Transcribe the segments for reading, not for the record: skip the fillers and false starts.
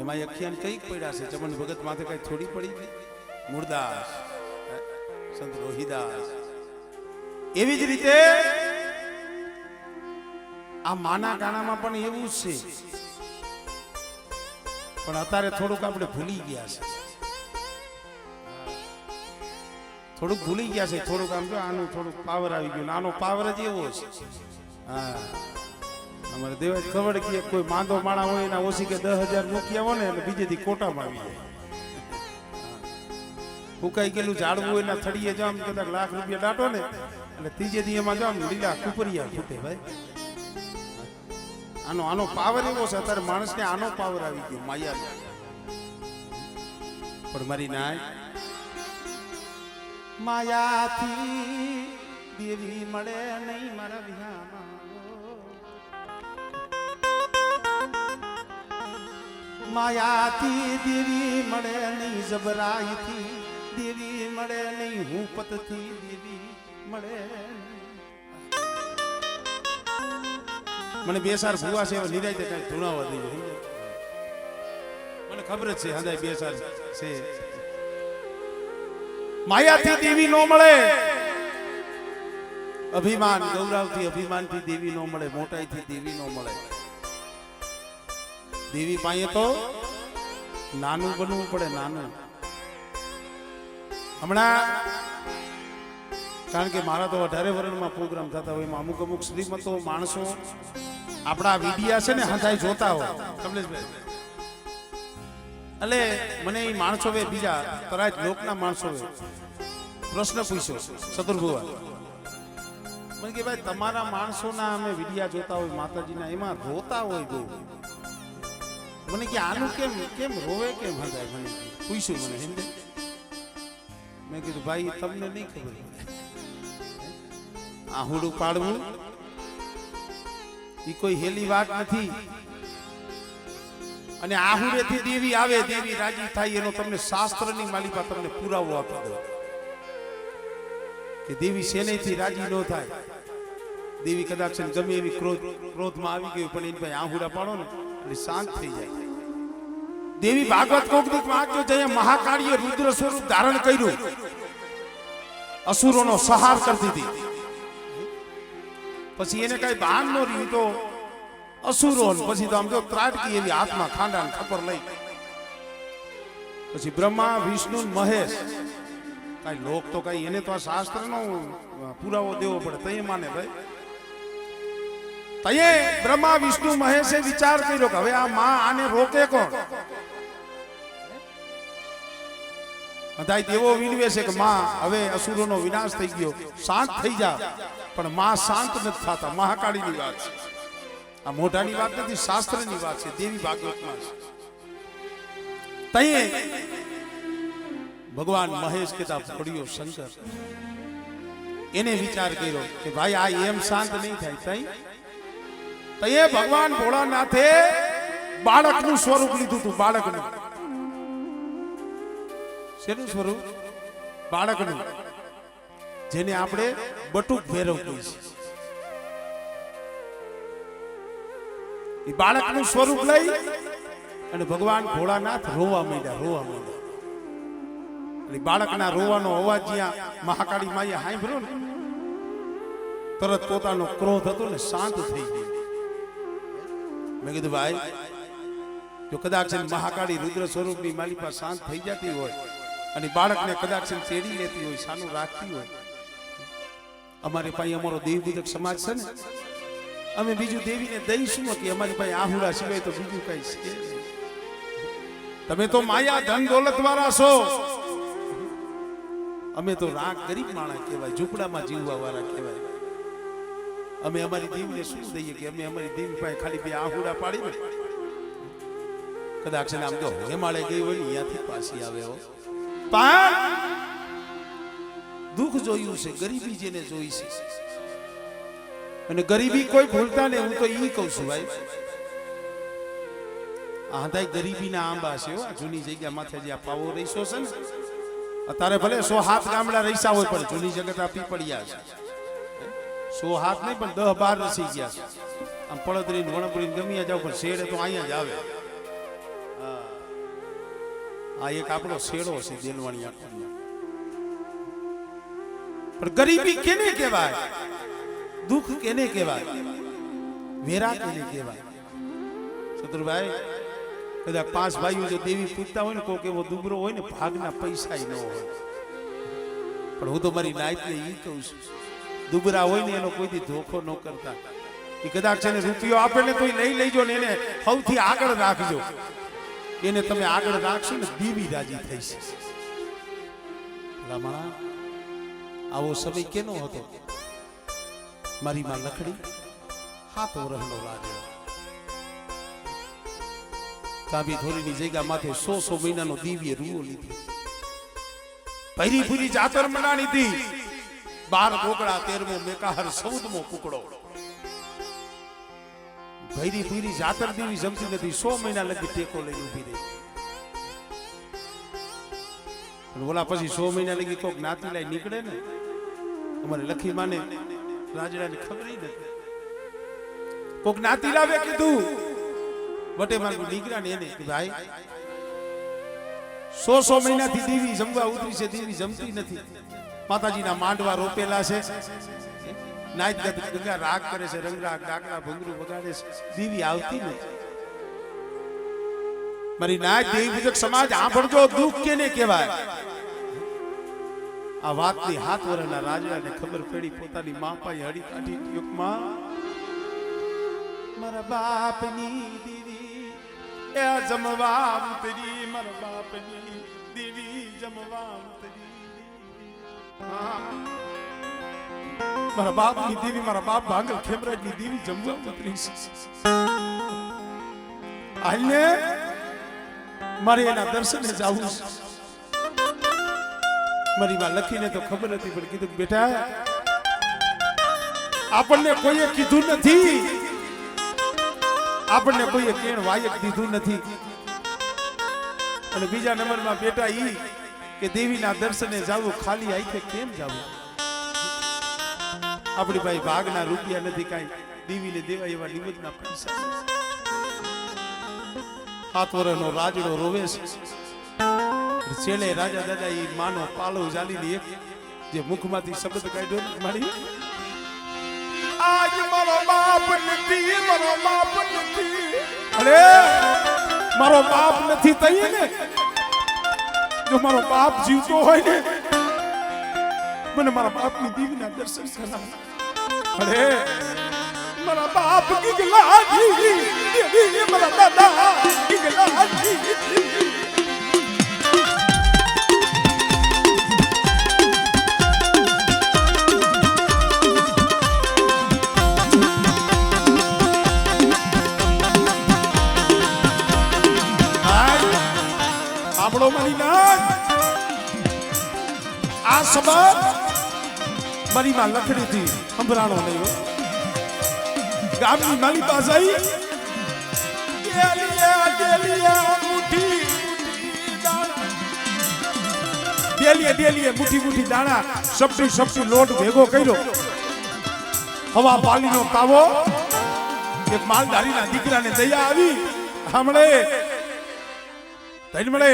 એમાં અખિયાન કઈક પડ્યા છે ચમન ભગત માથે કઈ થોડી પડી મૂળદાસ સંત રોહિદાસ એવી જ રીતે આ માના ગાણામાં પણ એવું જ છે પણ અત્યારે થોડુંક આપણે ભૂલી ગયા છે થોડુંક ભૂલી ગયા છે થોડુંક આમ જો આનું થોડુંક પાવર આવી ગયું આનો પાવર જ એવો છે હા અમારે દેવાજ ખબર કે કોઈ માંદો માણા હોય એના ઓછી કે 10,000 મૂક્યા હોય ને એટલે બીજેથી કોટામાં આવી જાય ફૂંકાઈ ગયેલું ઝાડવું હોય એના થડીએ જો આમ કદાચ લાખ રૂપિયા દાટો ને એટલે ત્રીજે દી એમાં જો આમ લીલા કુપરિયા ફૂટે ભાઈ આનો પાવર એવો છે અત્યારે માણસને આનો પાવર આવી ગયો માયા પણ મારી નાય માયાથી દેવી મળે નહીં મારા વિહામાં માયાથી દેવી મળે નહીં જબરાઈથી દેવી મળે નહીં હું પતથી દેવી મળે મને બે સાર ભૂવા છે નિરાય કઈ ધૂણાવા દઈ મને ખબર જ છે હંધાય બે સાર છે માયાથી દેવી નો મળે અભિમાન ગૌરવથી અભિમાનથી દેવી નો મળે મોટાઈથી દેવી નો મળે દેવી પાસે તો નાનું બનવું પડે નાનું હમણાં કારણ કે મારા તો 18 વર્ષમાં પ્રોગ્રામ થતા હોય એમાં અમુક શ્રીમંતો માણસો આપણા વિડિયા છે ને હંધાઈ જોતા હોય કમલેશભાઈ એટલે મને એ માણસો બીજા તરાજ લોકના માણસો પ્રશ્ન પૂછ્યો સદુરભુવા મને કે ભાઈ તમારા માણસોના અમે વિડિયા જોતા હોય માતાજીના એમાં રોતા હોય બહુ મને કે આનું કેમ રોવે કેમ હંધાય મને પૂછ્યું મને સમજે મેં કીધું ભાઈ તમને નહીં ખબર આહુડું પાડવું એ કોઈ હેલી વાત નથી અને આહુડેથી દેવી આવે દેવી રાજી થાય એનો તમને શાસ્ત્રની માલિકા તમને પુરાવો આપી દો કે દેવી શેનેથી રાજી ન થાય દેવી કદાચ ગમે એવી ક્રોધમાં આવી ગયું પણ એની પાસે આહુડા પાડો ને એટલે શાંત થઈ જાય દેવી ભાગવત કોકદીક વાંચ્યો છે મહાકાળીએ રુદ્ર સ્વરૂપ ધારણ કર્યું અસુરોનો સંહાર કરતી હતી પછી એને કઈ ભાન નો રહ્યું તો અસુરો પછી તો આમ જો ત્રાટકી એવી હાથમાં ખાંડા ખબર લઈ પછી બ્રહ્મા વિષ્ણુ મહેશ કઈ લોક તો કઈ એને તો આ શાસ્ત્ર નો પુરાવો દેવો પડે તય માને ભાઈ તયે બ્રહ્મા વિષ્ણુ મહેશે વિચાર કર્યો કે હવે આ માં આને રોકે કોણ અંધાઈ દેવો વિનવે છે કે માં હવે અસુરોનો વિનાશ થઈ ગયો શાંત થઈ જા પણ માં શાંત નથી થતા મહાકાળીની વાત છે આ મોઢાની વાત નથી શાસ્ત્રની વાત છે દેવી ભાગવતમાં છે તયે ભગવાન મહેશ કહેતા પડ્યો શંકર એને વિચાર કર્યો કે ભાઈ આ એમ શાંત નહીં થાય તયે ભગવાન ભોળાનાથે બાળકનું સ્વરૂપ લીધું હતું બાળકનું શેનું સ્વરૂપ બાળકનું જેને આપણે બટુક ભૈરવ કહીએ છીએ એ બાળકનું સ્વરૂપ લઈ અને ભગવાન ભોળાનાથ રોવા માંડ્યા એટલે બાળકના રોવાનો અવાજ જ્યાં મહાકાળી માએ સાંભળ્યો ને તરત પોતાનો ક્રોધ હતો ને શાંત થઈ ગયો મેં કીધું ભાઈ જો કદાચ મહાકાળી રુદ્ર સ્વરૂપની માલિકા શાંત થઈ જતી હોય અને બાળકને કદાચ તેડી લેતી હોય સાનું રાખતી હોય અમારી પાસે અમારો દેવ પૂજક સમાજ છે ને અમે બીજું દેવીને દઈશું કે અમારી પાસે આહુડા સિવાય તો બીજું કઈ છે તમે તો માયા ધન દોલત વાળા છો અમે તો રાગ ગરીબ માણસ કહેવાય ઝૂંપડામાં જીવવા વાળા કહેવાય અમે અમારી દેવીને શું દઈએ કે અમે અમારી દેવી પાસે ખાલી બે આહુડા પાડીને કદાચ આમ જો હેમાળે ગઈ હોય ને અહીંયાથી પાછી આવે હો પણ દુઃખ જોયું છે ગરીબી જેને જોઈ છે અને ગરીબી કોઈ ભૂલતા ને હું તો ઈ કહું છું ભાઈ આ હંધાઈ ગરીબીના આંબા છે હો જૂની જગ્યા માથે જે આ પાવો રહીશો છે ને અત્યારે ભલે 107 ગામડા રહીશા હોય પણ જૂની જગત આ પીપળિયા છે 107 નહીં પણ 10-12 રસી ગયા છે આમ પડદરી વણપરી ગમ્યા જાવ પણ શેડે તો અહીંયા જ આવે હા આ એક આપણો શેડો છે દેલવાણી આંખનો. પણ ગરીબી કેને કહેવાય, દુઃખ કેને કહેવાય, વેરા કેને કહેવાય? શત્રુભાઈ, કદાચ 5 ભાઈઓ જો દેવી પૂજતા હોય ને, કોક એવો દુબરો હોય ને, ભાગના પૈસા ન હોય. પણ હું તો મારી નાયતને ઈ કહું છું, દુબરા હોય ને એનો કોઈથી ધોખો ન કરતા. એ કદાચ એને રૂપિયો આપે ને તો લઈ લેજો ને એને સૌથી આગળ રાખજો. એને તમે આગળ રાખશો ને દેવી રાજી થઈ છે. રામણા, આવો સમય કેનો હતો? મારી માં લખડી 7 વર્ષનો રાજો. ચાબી ધોરીની જગ્યા માથે 100 મહિનાનો દિવ્ય રૂવો લીધી. ભૈરી ભૂરી જાતર મનાણી હતી. 12 ગોગડા 13મો મેકાહર 14મો કુકડો. ભૈરી ભૂરી જાતર દેવી જમતી નથી. 100 મહિના લગી ટેકો લઈને ઊભી રહી. ઓલા પછી 100 મહિના લગી કોક નાતી લાઈ નીકળે ને, અમારે લખી માને રાજડાને ખબર નથી. કોક નાતી લાવે કીધું વટે મારું નીકળ્યા ને એને ભાઈ 100 મહિનાથી દેવી જમવા ઉતરી છે, દેવી જમતી નથી. માતાજીના માંડવા રોપેલા છે, નાઈત ગંગા રાગ કરે છે, રંગરાગ ડાકડા ભંગરું વગાડે છે, દેવી આવતી નથી. મારી નાયત દેવી પૂજક સમાજ આંભળજો, દુઃખ કેને કહેવાય? આ વાતની 7 વર્ષના રાજડાને ખબર પડી. પોતાની મા પાસે હડી કાઢી યુગમાં મારા બાપની દેવી એ જમવા ઉતરી, મારા બાપની દેવી જમવા ઉતરી. મારા બાપની દેવી, મારા બાપ ભાંગલ ખેમરાજની દેવી જમવા ઉતરી છે. આઈને મારે એના દર્શને જાવું છે. મારી માં લખીને તો ખબર હતી, પણ કીધું બેટા આપણને કોઈએ કીધું નથી, આપણને કોઈએ કેણ વાયક દીધું નથી. અને બીજા નંબરમાં બેટા ઈ કે દેવીના દર્શને જાવું ખાલી આંખે કેમ જાવું? આપણી ભાઈ ભાગના રૂપિયા નથી, કાંઈ દેવીને દેવા એવા નિવેદના પૈસા. 7 વર્ષનો રાજડો રોવે છે. છેલ્લે રાજા દાદા ઈ માનો પાલો જાલીને એક જે મુખમાંથી શબ્દ કાઢ્યો ને મારી, આજ મારો બાપ નથી, મારો બાપ નથી. અરે મારો બાપ નથી તઈ ને, જો મારો બાપ જીવતો હોય ને મને મારા બાપની દેવીના દર્શન કરાવ. અરે મારા બાપ ગીગલાજી દેવી, મારા દાદા ગીગલાજી. આપણો મારી નાથ આ સબબ મારી માં લખડી થી સંભરાણો નહીં હો. ગામની માલી પાસે આવી ડેલીએ મુઠ્ઠી દાણા સપટી લોટ ભેગો કર્યો. હવા પાલીનો કાવો એક માલધારીના દીકરાને દયા આવી. હમણે તૈન મળે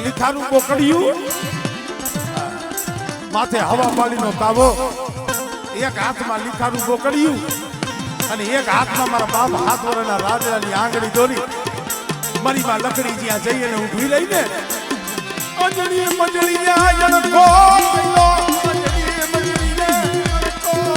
લીખાનું બોકડિયું, માથે હવા પાલીનો તાવો, એક હાથમાં લીખાનું બોકડિયું અને એક હાથમાં મારા બાપ 7 વર્ષના રાજડાની આંગળી દોરી. મારી માં લકડી જ્યાં જઈને ઊભી રહીને અંજળી મંજળી ને આયણ કોલો, અંજળી મંજળી ને કોલો.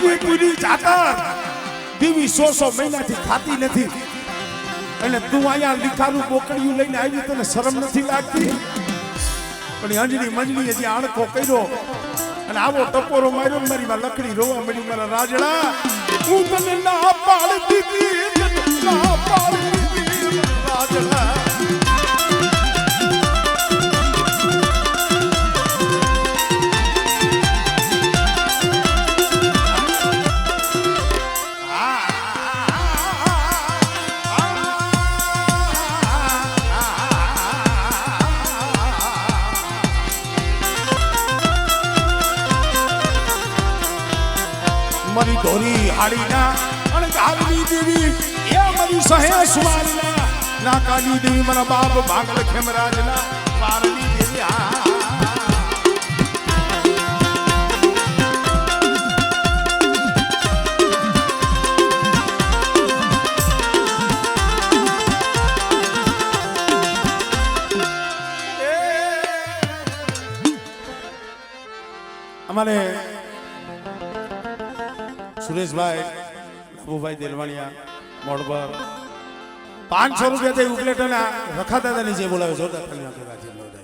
મહિને પૂરી જાતા દેવી 100 મહિનાથી ખાતી નથી અને તું અહીંયા લીખાનું બોકડીયું લઈને આવી તને શરમ નથી લાગતી પણ અંજની મંજની હજી આણકો કર્યો અને આવો ટપોરો માર્યો મારી માં લકડી રોવા મળી મારા રાજડા હું તને ના પાડતી ના પાડતી રાજડા મારી ધોરી હાડીના અને કાલી દેવી એ મારી સહે સુવાલના ના કાલી દેવી મારા બાપ ભાગલ ખેમરાજના વારલી દેવી અમારે સુરેશભાઈ બાબુભાઈ દેલવાણિયા મોડબર 500 રૂપિયા ઉપલેટના રખા દાદા નીચે બોલાવે જોરદાર ખાલી આપણે રાજી બોલાવે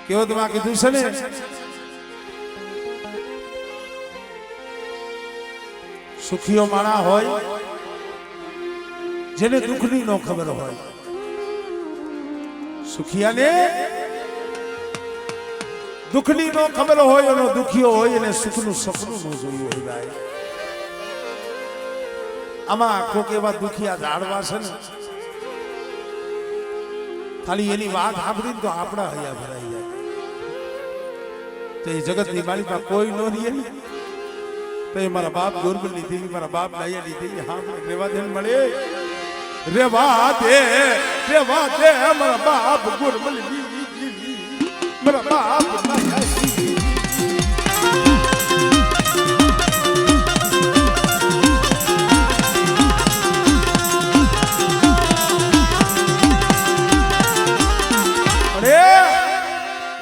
કેવો તમે કીધું છે ને સુખીઓ માણા હોય જેને દુઃખની નો ખબર હોય સુખિયાને દુઃખની નો ખબર હોય એનો દુખીઓ હોય અને સુખનું સપનું ન જોયું હોય ભાઈ આમાં કોક એવા દુખિયા જાડવા છે ને ખાલી એની વાત સાંભળીને તો આપણા હૈયા ભરાઈ જાય તો એ જગતની માલિકા કોઈ નો રહીએ ને તો એ મારા બાપ ગોરબલની દેવી મારા બાપ નાયાની દેવી હા રેવા દે મળે રેવા દે મારા બાપ ગોરબલની મારા બાપ નાયાની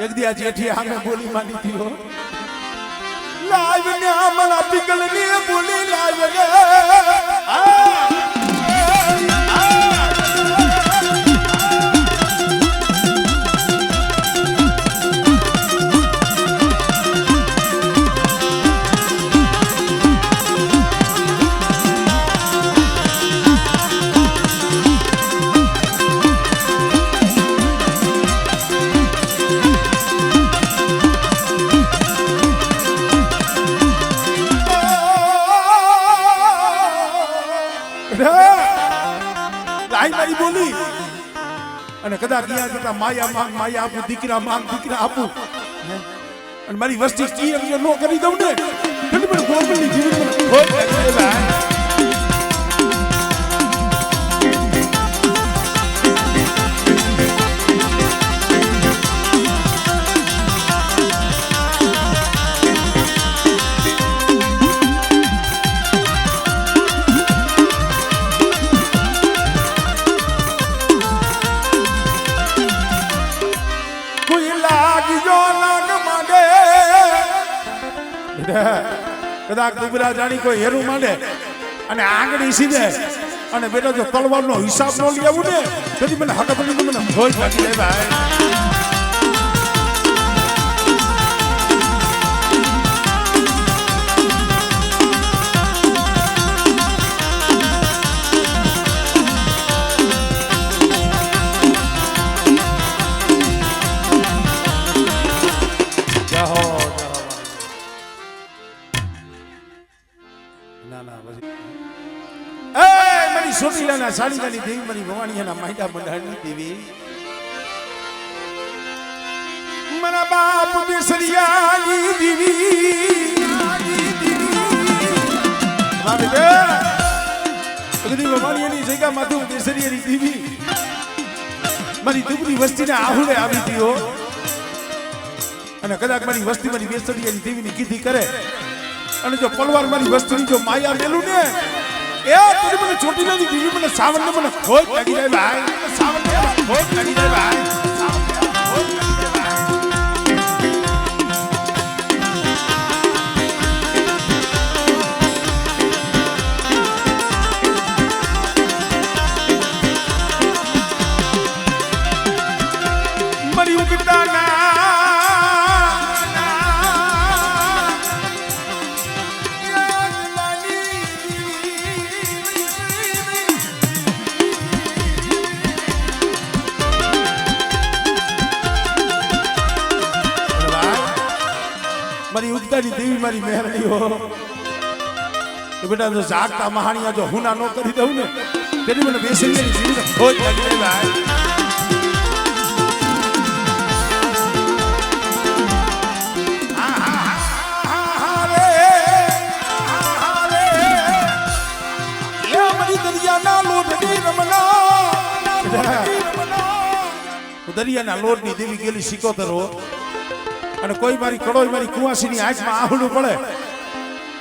एक दिया जेठी हमें बोली मानी थी हो लाइव ने हमारा पिघल ने बोली लाइव ने મારી બોલી અને કદાચ ગયા જતા માયા આપું દીકરા આપું અને મારી વસ્તી કી નો કરી દઉં ને એટલે મને ગોરબલની જીવન કદાચ દુબરા જાણી કોઈ હેરું માંડે અને આંગળી સીધે અને બેટા જો તલવારનો હિસાબ ન લઈ આવું ને તેથી મને હક પડી મને ભોજ લાગી જાય ભાઈ દરિયાના સાડીગાની દેવી મારી ભવાનીના માયડા મંડાણની દેવી મારા બાપ બેસરિયાની દેવી બધી ભવાનીની જગ્યામાં તું બેસરિયાની દેવી મારી દુબળી વસ્તીના આહુડે આવી હતી હો અને કદાચ મારી વસ્તી મારી બેસરિયાની દેવીની કીધી કરે અને જો પલવાર મારી વસ્તુની જો માયા મેલું ને એ તું મને છોટી નથી દીવી મને સાવન મને ખોટ લાગી જાય ભાઈ સાવન મને ખોટ લાગી જાય ભાઈ મરી ઉગતા ના મારી ઉગતાની દેવી મારી મહેરણી હો તો બેટા જો જાગતા મહાણિયા જો હુના નો કરી દઉં ને તેની મને બેસી ગઈ જીવને ખોજ લાગી જાય ભાઈ દરિયાના લોટની દેવી ગયેલી સિકોતર હો અને કોઈ મારી કડોઈ મારી કુવાસીની આંખમાં આહુડું પડે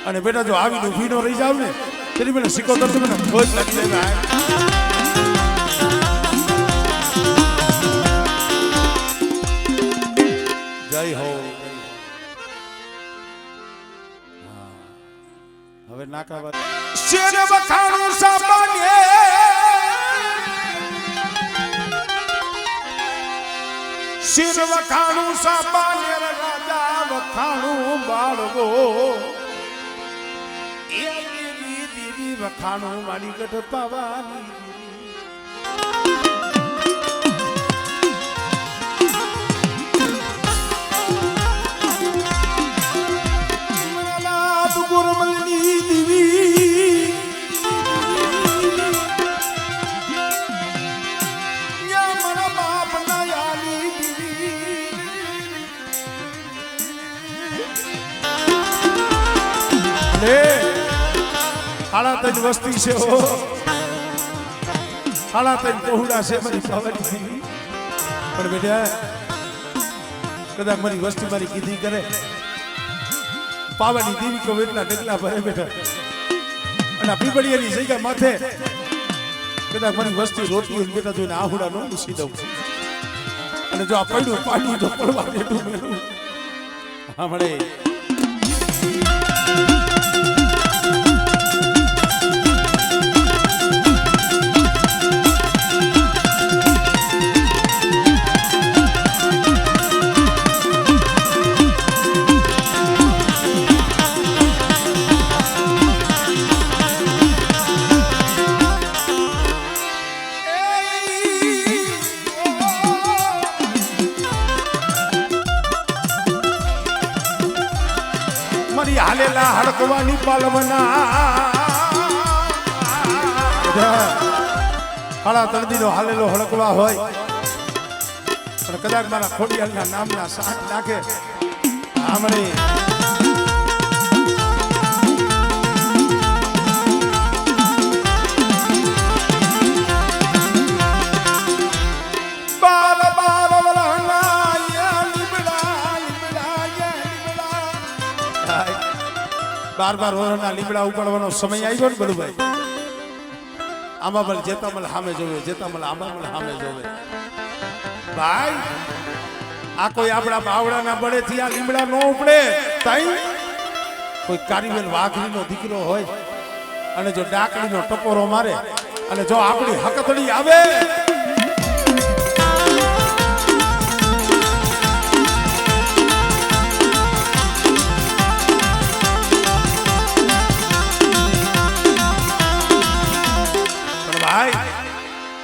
અને બેટા જો આવીને ઊભી ન રહી જાવ ને તેની મને સિકોતર તો મને ખોજ લાગી જાય જય હો હવે નાકા શેર વખાણું સામાન્ય શિર વખાણું સામાન્ય રાજા વખાણું બાળવો એ દેવી દેવી વખાણું મારી ગઢ પાવાની નાથ ગુરમલની દેવી મારા બાપ ના યાલી હાડા તન વસ્તી છે હો હાડા તન પહોળા છે મારી પાવાની પણ બેટા કદાચ મારી વસ્તી મારી કીધી કરે પાવાની દેવી કો એટલા ડગલા ભરે બેટા અને પીપળિયાની જગ્યા માથે કદાચ મારી વસ્તી રોટલી બેટા જોઈને આહુડા નો મૂસી દઉં અને જો આ પડ્યું પાડ્યું તો પડવા દેતું મેલું હમણે હાલેલા હડકવાની પાલવના હાડા તળદીનો હાલેલો હડકવા હોય પણ કદાચ મારા ખોડિયાલના નામના સાથ નાખે આમણે બાર બાર વર્ષના લીમડા ઉપાડવાનો સમય આવ્યો ને બળુભાઈ આંબામલ જેતામલ સામે જોવે જેતામલ આંબામલ સામે જોવે ભાઈ આ કોઈ આપણા બાવડાના બળેથી આ લીમડા નો ઉપડે તઈ કોઈ કારીવેલ વાઘરીનો દીકરો હોય અને જો ડાકડીનો ટપોરો મારે અને જો આપણી હકતડી આવે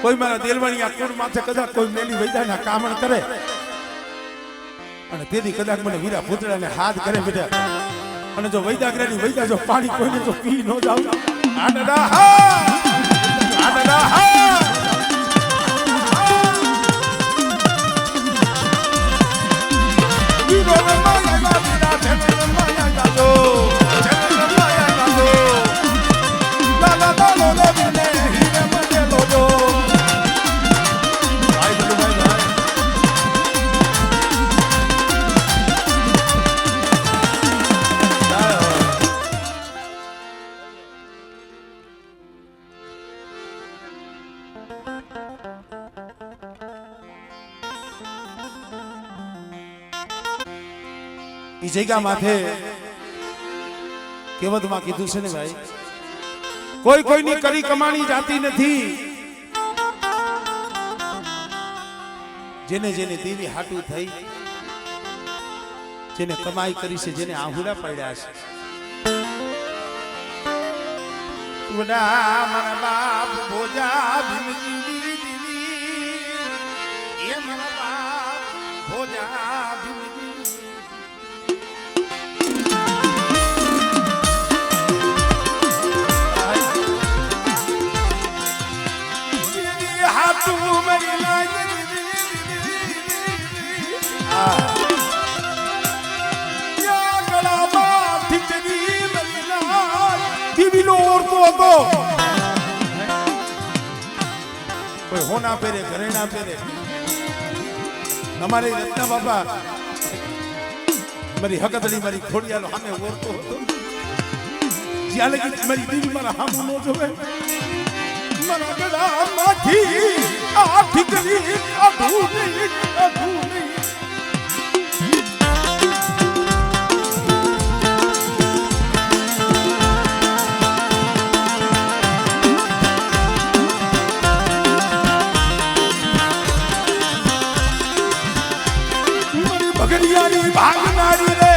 કોઈ મારા દેલવાણી આ કુળ માથે કદાચ કોઈ મેલી વૈદાના કામણ કરે અને તેથી કદાચ મને વીરા પુતળાને હાથ કરે બેટા અને જો વૈદાગ્રાની વૈદા જો પાણી કોઈને જો પી ન જાવ આ દાદા ઈ જગ્યા માથે કહેવતમાં કીધું છે ને ભાઈ, કોઈ કોઈની કરી કમાણી જાતી નથી, જેને જેને દેવી હાટું થઈ, જેને કમાઈ કરી છે, જેને આહુડા પડ્યા છે. ઉડા મારા બાપ ભોજા ભીમજી દીવી, એ મારા બાપ ભોજા ભીમજી. કોઈ હોના પહેરે ઘરે ના પહેરે. અમારે રત્ના બાપા મારી હકતડી મારી ખોડિયાનો સામે ઓરતો હતો, જ્યાં લગી મારી દીદી મારા સામું ન જોવે, મારા ગળામાંથી આ ઠીકરી અધૂરી અધૂરી. બગડિયાની ભાગનારી રે,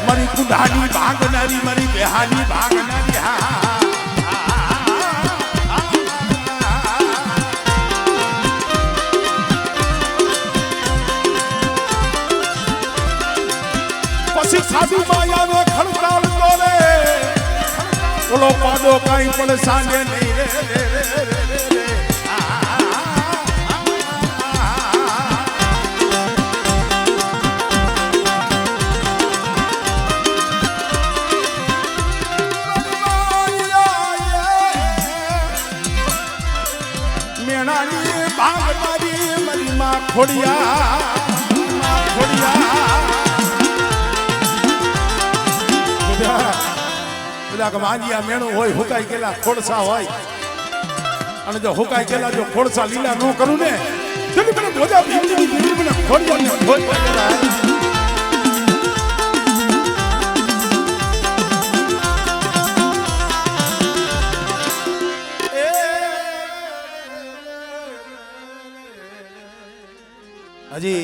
મારી કુંડાની ભાગનારી, મારી બેહાની ભાગનારી. પછી સાધુ માયાને ખડકાવતો રે, ઓલો પાડો કઈ પણ સાંજે નહીં રે. ખોડિયા પેલા માંજિયા મેણું હોય, હુકાઈ ગયેલા ખોડસા હોય, અને જો હુકાઈ ગયેલા જો ખોડસા લીલા ન કરું ને તેની મને બોજા ભીમની મને ખોડિયા. હજી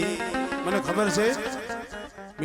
મને ખબર છે